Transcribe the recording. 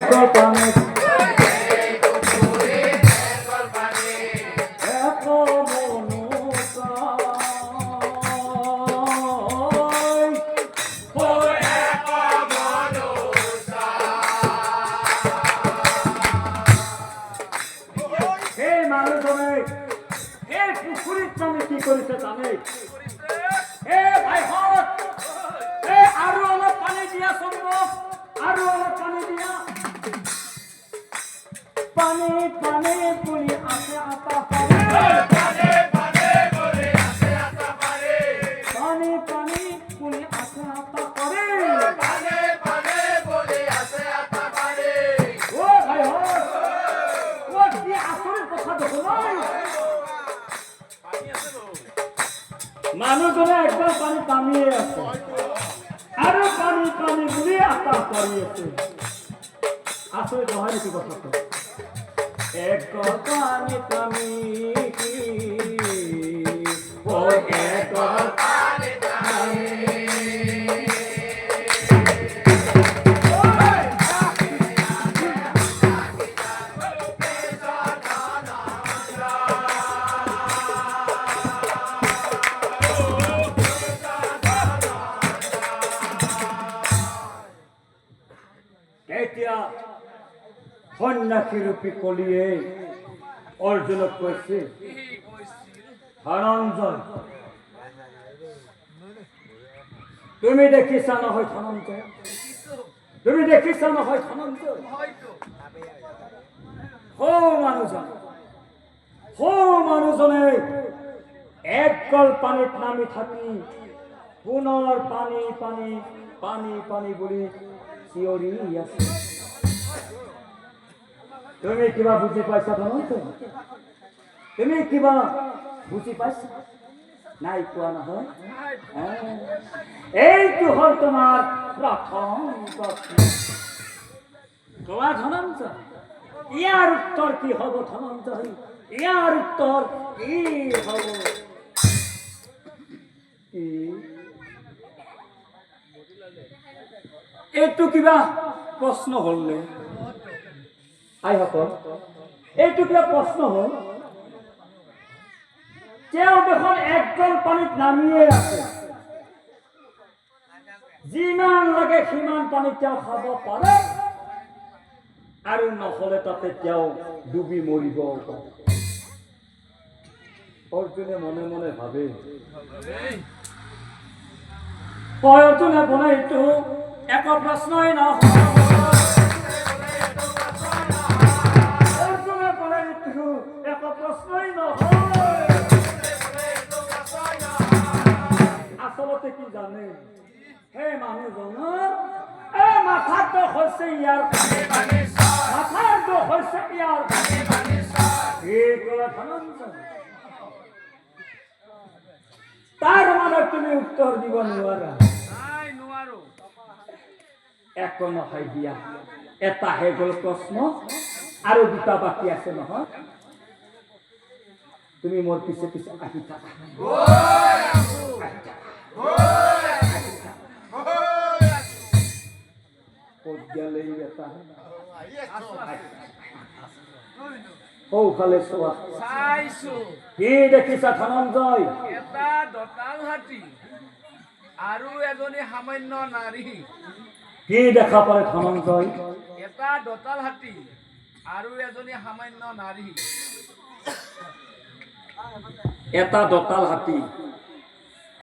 একল পানি কি করেছে জানে ভাই হক আরো অলপ পানি দিয়া সম্ভব আরো অলপ পানি দিয়া পানি পানি পুলি আছে আতা পারে পানি পানি পুলি আছে আতা পারে পানি পানি পুলি আছে আতা পারে পানি পানি পুলি আছে আতা পারে ও ভাই হক ও কি আসলে কথা দেখো মানুষজনে একবার পানি কামিয়ে আছে আরো পানি পানি বলে আশা করিয়েছে আসলে হয় নাকি কথা তো এক পানি কামি ও এক পানি কামি সন্ন্যাসীরূপী কলিয়ে অর্জন করছে ধনঞ্জয় তুমি দেখিছ নহয় ধনঞ্জয় তুমি দেখিছ নহয় ধনঞ্জয় মানুহজনে একল পানীত নামি থাকি পুনৰ পানী পানী পানী পানী বুলি চিঞৰি আছে তুমি কিবা বুঝি পাইছা ধনঞ্জয় তুমি কিবা বুঝি পাইছা নাই কোৱা নহয় এইটো হল তোমাৰ প্ৰথম প্ৰশ্ন কোৱা ধনঞ্জয় ইয়াৰ উত্তৰ কি হব ধনঞ্জয় ইয়াৰ উত্তৰ কি হব এইটো কিবা প্ৰশ্ন হলনে আইসকল এইটো কিবা প্ৰশ্ন হল তেওঁ দেখোন একদল পানীত নামিয়ে আছে যিমান লাগে সিমান পানী তেওঁ খাব পাৰে আৰু নহলে তাতে তেওঁ ডুবি মৰিব অৰ্জুনে মনে মনে ভাবে অৰ্জুনে বলে এইটো এক প্ৰশ্নই নহয় আচলতে কি জানে হে মানুহজনৰ মাথাৰ দোষ হৈছে ইয়াৰ মাথাৰ দোষ হৈছে ইয়াৰ তাৰ মানে তুমি উত্তৰ দিব নোৱাৰা একো নহয় দিয়া এটা হে গল প্ৰশ্ন আৰু দুটা বাকী আছে নহয় তুমি মোৰ পিছে পিছে আহি থাকা সৌফালে চোৱা কি দেখিছা ধনঞ্জয় এটা দঁতাল হাতী আৰু এজনী সামান্য নাৰী কি দেখা পালে ধনঞ্জয় এটা দঁতাল হাতী আৰু এজনী সামান্য নাৰী এটা দঁতাল হাতী